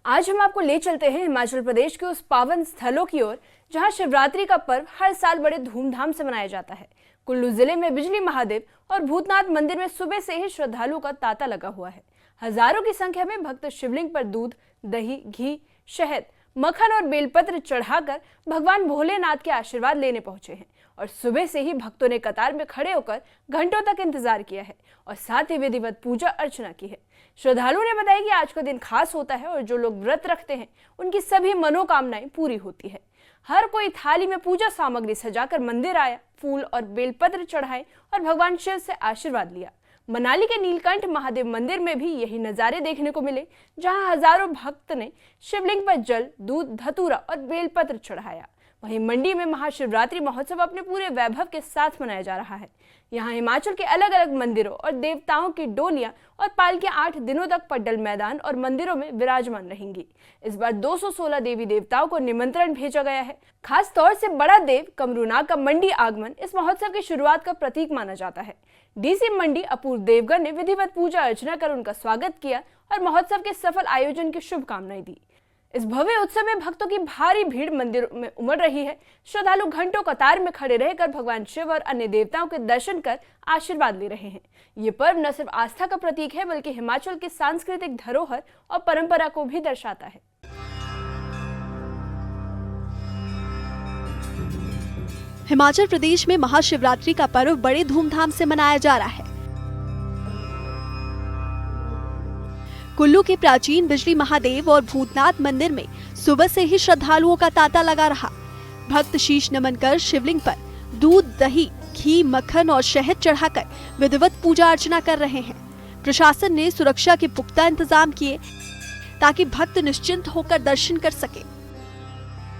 आज हम आपको ले चलते हैं हिमाचल प्रदेश के उस पावन स्थलों की ओर जहां शिवरात्रि का पर्व हर साल बड़े धूमधाम से मनाया जाता है। कुल्लू जिले में बिजली महादेव और भूतनाथ मंदिर में सुबह से ही श्रद्धालुओं का तांता लगा हुआ है। हजारों की संख्या में भक्त शिवलिंग पर दूध, दही, घी, शहद, मक्खन और बेलपत्र चढ़ाकर भगवान भोलेनाथ के आशीर्वाद लेने पहुंचे हैं। और सुबह से ही भक्तों ने कतार में खड़े होकर घंटों तक इंतजार किया है और साथ ही विधिवत पूजा अर्चना की है। श्रद्धालुओं ने बताया कि आज का दिन खास होता है और जो लोग व्रत रखते हैं उनकी सभी मनोकामनाएं पूरी होती है। हर कोई थाली में पूजा सामग्री सजाकर मंदिर आया, फूल और बेलपत्र चढ़ाए और भगवान शिव से आशीर्वाद लिया। मनाली के नीलकंठ महादेव मंदिर में भी यही नज़ारे देखने को मिले, जहां हजारों भक्त ने शिवलिंग पर जल, दूध, धतूरा और बेलपत्र चढ़ाया। वहीं मंडी में महाशिवरात्रि महोत्सव अपने पूरे वैभव के साथ मनाया जा रहा है। यहाँ हिमाचल के अलग अलग मंदिरों और देवताओं की डोलियां और पालकियां 8 दिनों तक पड्डल मैदान और मंदिरों में विराजमान रहेंगी। इस बार 216 देवी देवताओं को निमंत्रण भेजा गया है। खास तौर से बड़ा देव कमरूनाग का मंडी आगमन इस महोत्सव की शुरुआत का प्रतीक माना जाता है। डीसी मंडी अपूर्व देवगन ने विधिवत पूजा अर्चना कर उनका स्वागत किया और महोत्सव के सफल आयोजन की शुभकामनाएं दी। इस भव्य उत्सव में भक्तों की भारी भीड़ मंदिरों में उमड़ रही है। श्रद्धालु घंटों कतार में खड़े रहकर भगवान शिव और अन्य देवताओं के दर्शन कर आशीर्वाद ले रहे हैं। ये पर्व न सिर्फ आस्था का प्रतीक है बल्कि हिमाचल की सांस्कृतिक धरोहर और परंपरा को भी दर्शाता है। हिमाचल प्रदेश में महाशिवरात्रि का पर्व बड़े धूमधाम से मनाया जा रहा है। कुल्लू के प्राचीन बिजली महादेव और भूतनाथ मंदिर में सुबह से ही श्रद्धालुओं का तांता लगा रहा। भक्त शीश नमन कर शिवलिंग पर दूध, दही, घी, मक्खन और शहद चढ़ाकर विधिवत पूजा अर्चना कर रहे हैं। प्रशासन ने सुरक्षा के पुख्ता इंतजाम किए ताकि भक्त निश्चिंत होकर दर्शन कर सके।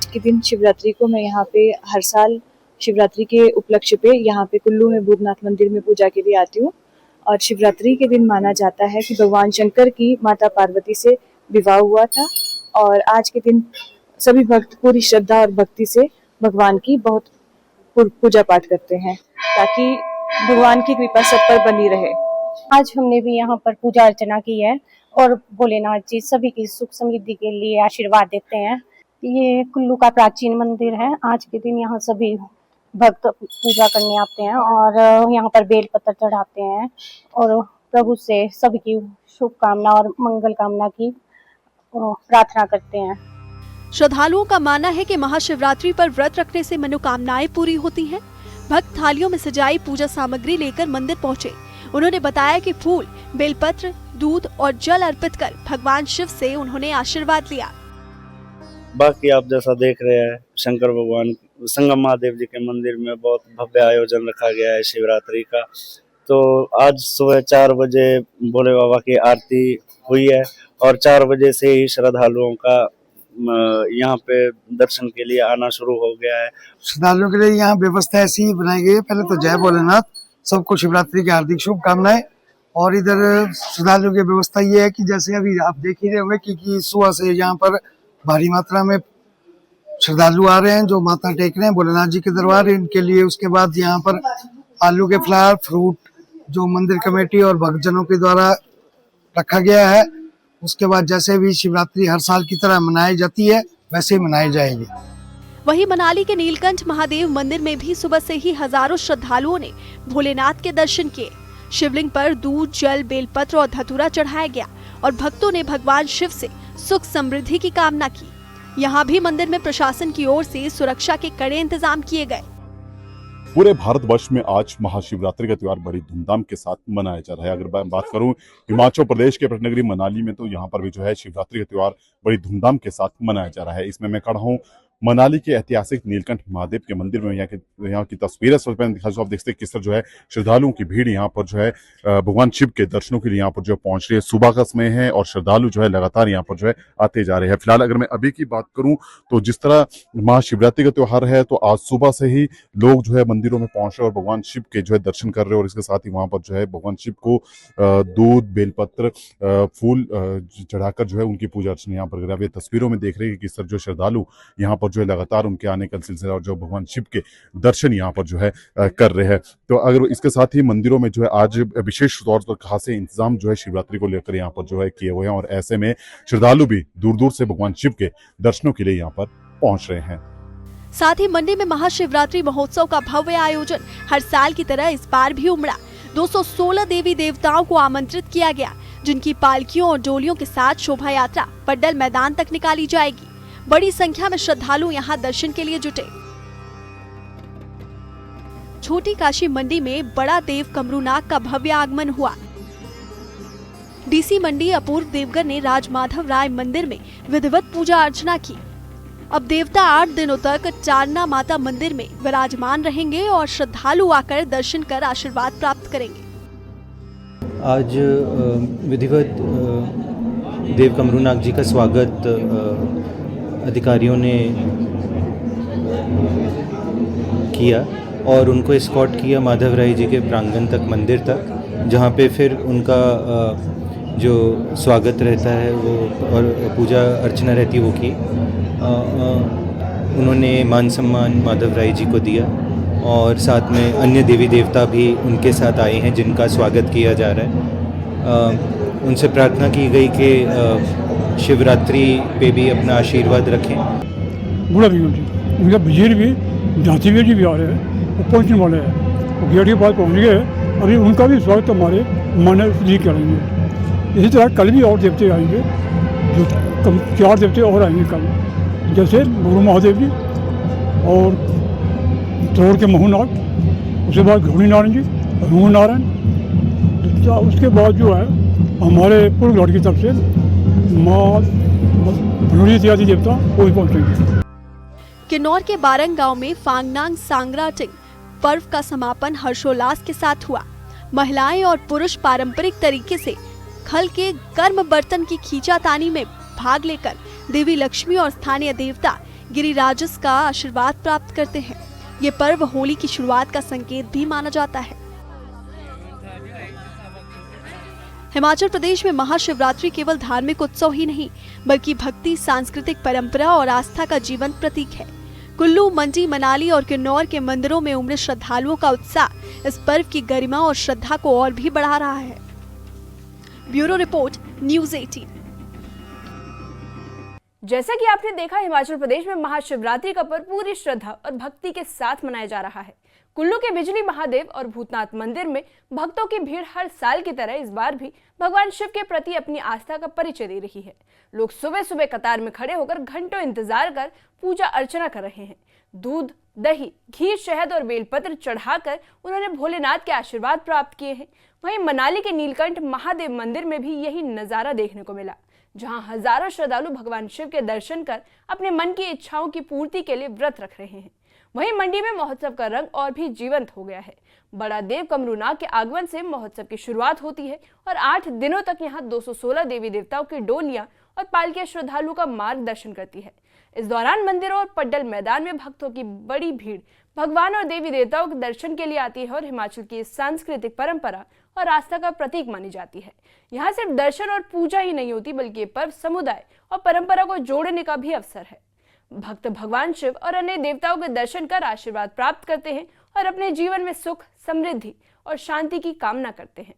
के दिन शिवरात्रि को मैं यहाँ पे हर साल शिवरात्रि के उपलक्ष्य पे यहाँ पे कुल्लू में भूतनाथ मंदिर में पूजा के लिए आती हूँ। और शिवरात्रि के दिन माना जाता है कि भगवान शंकर की माता पार्वती से विवाह हुआ था। और आज के दिन सभी भक्त पूरी श्रद्धा और भक्ति से भगवान की बहुत पूजा पाठ करते हैं ताकि भगवान की कृपा सब पर बनी रहे। आज हमने भी यहाँ पर पूजा अर्चना की है और भोलेनाथ जी सभी की सुख समृद्धि के लिए आशीर्वाद देते हैं। ये कुल्लू का प्राचीन मंदिर है। आज के दिन यहाँ सभी भक्त पूजा करने आते हैं और यहाँ पर बेल पत्र चढ़ाते हैं और प्रभु से सबकी शुभकामना और मंगल कामना की प्रार्थना करते हैं। श्रद्धालुओं का मानना है कि महाशिवरात्रि पर व्रत रखने से मनोकामनाएं पूरी होती हैं। भक्त थालियों में सजाई पूजा सामग्री लेकर मंदिर पहुंचे। उन्होंने बताया कि फूल, बेलपत्र, दूध और जल अर्पित कर भगवान शिव से उन्होंने आशीर्वाद लिया। बाकी आप जैसा देख रहे हैं, शंकर भगवान संगम महादेव जी के मंदिर में बहुत भव्य आयोजन रखा गया है शिवरात्रि का। तो आज सुबह 4 बजे भोले बाबा की आरती हुई है और 4 बजे से ही श्रद्धालुओं का यहाँ पे दर्शन के लिए आना शुरू हो गया है। श्रद्धालुओं के लिए यहाँ व्यवस्था ऐसी ही बनाई गई है। पहले तो जय भोलेनाथ, सबको शिवरात्रि की हार्दिक शुभकामनाएं। और इधर श्रद्धालुओं की व्यवस्था ये है कि जैसे अभी आप देख ही रहे होंगे कि सुबह से यहाँ पर भारी मात्रा में श्रद्धालु आ रहे हैं जो माथा टेक रहे हैं भोलेनाथ जी के दरबार इनके लिए। उसके बाद यहाँ पर आलू के फ्लावर, फ्रूट जो मंदिर कमेटी और भक्तजनों के द्वारा रखा गया है। उसके बाद जैसे भी शिवरात्रि हर साल की तरह मनाई जाती है वैसे ही मनाई जाएगी। वहीं मनाली के नीलकंठ महादेव मंदिर में भी सुबह से ही हजारों श्रद्धालुओं ने भोलेनाथ के दर्शन किए। शिवलिंग पर दूध, जल, बेलपत्र और धतूरा चढ़ाया गया और भक्तों ने भगवान शिव से सुख समृद्धि की कामना की। यहाँ भी मंदिर में प्रशासन की ओर से सुरक्षा के कड़े इंतजाम किए गए। पूरे भारतवर्ष में आज महाशिवरात्रि का त्योहार बड़ी धूमधाम के साथ मनाया जा रहा है। अगर मैं बात करूं हिमाचल प्रदेश के नगरी मनाली में, तो यहाँ पर भी जो है शिवरात्रि का त्योहार बड़ी धूमधाम के साथ मनाया जा रहा है। इसमें मैं खड़ा हूँ मनाली के ऐतिहासिक नीलकंठ महादेव के मंदिर में। यहाँ की तस्वीरें आप देखते हैं किस तरह जो है श्रद्धालुओं की भीड़ यहाँ पर जो है भगवान शिव के दर्शनों के लिए यहाँ पर जो पहुंच रही है। सुबह का समय है और श्रद्धालु जो है लगातार यहाँ पर जो है आते जा रहे हैं। फिलहाल अगर मैं अभी की बात करूं तो जिस तरह महाशिवरात्रि का त्योहार है, तो आज सुबह से ही लोग जो है मंदिरों में पहुंच रहे और भगवान शिव के जो है दर्शन कर रहे हैं। और इसके साथ ही वहां पर जो है भगवान शिव को दूध, बेलपत्र, फूल चढ़ाकर जो है उनकी पूजा अर्चना यहाँ पर कर रहे हैं। तस्वीरों में देख रहे हैं कि किस तरह जो श्रद्धालु यहाँ पर जो है लगातार उनके आने का सिलसिला और जो भगवान शिव के दर्शन यहाँ पर जो है कर रहे हैं। तो अगर इसके साथ ही मंदिरों में जो है आज विशेष तौर पर खासे इंतजाम जो है शिवरात्रि को लेकर यहाँ पर जो है किए हुए हैं और ऐसे में श्रद्धालु भी दूर दूर से भगवान शिव के दर्शनों के लिए यहाँ पर पहुंच रहे हैं। साथ ही मंडी में महाशिवरात्रि महोत्सव का भव्य आयोजन हर साल की तरह इस बार भी उमड़ा। 216 देवी देवताओं को आमंत्रित किया गया, जिनकी पालकियों और डोलियों के साथ शोभा यात्रा पड्डल मैदान तक निकाली जाएगी। बड़ी संख्या में श्रद्धालु यहाँ दर्शन के लिए जुटे। छोटी काशी मंडी में बड़ा देव कमरूनाग का भव्य आगमन हुआ। डीसी मंडी अपूर्व देवगर ने राजमाधव राय मंदिर में विधिवत पूजा अर्चना की। अब देवता 8 दिनों तक चारना माता मंदिर में विराजमान रहेंगे और श्रद्धालु आकर दर्शन कर आशीर्वाद प्राप्त करेंगे। आज विधिवत देव कमरूनाग जी का स्वागत अधिकारियों ने किया और उनको एस्कॉर्ट किया माधव राय जी के प्रांगण तक, मंदिर तक, जहाँ पे फिर उनका जो स्वागत रहता है वो और पूजा अर्चना रहती है वो की। उन्होंने मान सम्मान माधव राय जी को दिया और साथ में अन्य देवी देवता भी उनके साथ आए हैं जिनका स्वागत किया जा रहा है। उनसे प्रार्थना की गई कि शिवरात्रि पे भी अपना आशीर्वाद रखें। बुरा भी उनका विजय भी झांसी वीर जी भी आ रहे हैं, वो पहुँचने वाले हैं, गेट के पास पहुँच गए। अभी उनका भी स्वागत हमारे मानव करेंगे। इसी तरह कल भी और देवते आएंगे, जो 4 देवते और आएंगे कल, जैसे गुरु महादेव जी और त्रोड़ के महूनाग, उसके बाद घोड़ी नारायण जी, हनुमान नारायण, उसके बाद जो है हमारे पूर्व घाट की तरफ से माँ भनोरी इत्यादि देवता वो भी पहुँचेंगे। किन्नौर के बारंग गांव में फांगनांग सांगराटिंग पर्व का समापन हर्षोल्लास के साथ हुआ। महिलाएं और पुरुष पारंपरिक तरीके से खल के गर्म बर्तन की खींचातानी में भाग लेकर देवी लक्ष्मी और स्थानीय देवता गिरिराजस का आशीर्वाद प्राप्त करते हैं। ये पर्व होली की शुरुआत का संकेत भी माना जाता है। हिमाचल प्रदेश में महाशिवरात्रि केवल धार्मिक उत्सव ही नहीं, बल्कि भक्ति, सांस्कृतिक परंपरा और आस्था का जीवंत प्रतीक है। कुल्लू, मंडी, मनाली और किन्नौर के मंदिरों में उमड़े श्रद्धालुओं का उत्साह इस पर्व की गरिमा और श्रद्धा को और भी बढ़ा रहा है। Bureau report, news 18। जैसा कि आपने देखा, हिमाचल प्रदेश में महाशिवरात्रि का पर्व पूरी श्रद्धा और भक्ति के साथ मनाया जा रहा है। कुल्लू के बिजली महादेव और भूतनाथ मंदिर में भक्तों की भीड़ हर साल की तरह इस बार भी भगवान शिव के प्रति अपनी आस्था का परिचय दे रही है। लोग सुबह सुबह कतार में खड़े होकर घंटों इंतजार कर पूजा अर्चना कर रहे हैं। दूध, दही, घी, शहद और बेलपत्र चढ़ाकर उन्होंने भोलेनाथ के आशीर्वाद प्राप्त किए हैं। वहीं मनाली के नीलकंठ महादेव मंदिर में भी यही नजारा देखने को मिला, जहां हजारों श्रद्धालु भगवान शिव के दर्शन कर अपने मन की इच्छाओं की पूर्ति के लिए व्रत रख रहे हैं। वहीं मंडी में महोत्सव का रंग और भी जीवंत हो गया है। बड़ा देव कमरूनाग के आगमन से महोत्सव की शुरुआत होती है और 8 दिनों तक यहां 216 देवी देवताओं की डोलियां और पालकियां श्रद्धालुओं का मार्गदर्शन करती है। इस दौरान मंदिरों और पड्डल मैदान में भक्तों की बड़ी भीड़ भगवान और देवी देवताओं के दर्शन के लिए आती है और हिमाचल की सांस्कृतिक परंपरा और आस्था का प्रतीक मानी जाती है। यहाँ सिर्फ दर्शन और पूजा ही नहीं होती, बल्कि ये पर्व समुदाय और परंपरा को जोड़ने का भी अवसर है। भक्त भगवान शिव और अन्य देवताओं के दर्शन कर आशीर्वाद प्राप्त करते हैं और अपने जीवन में सुख, समृद्धि और शांति की कामना करते हैं।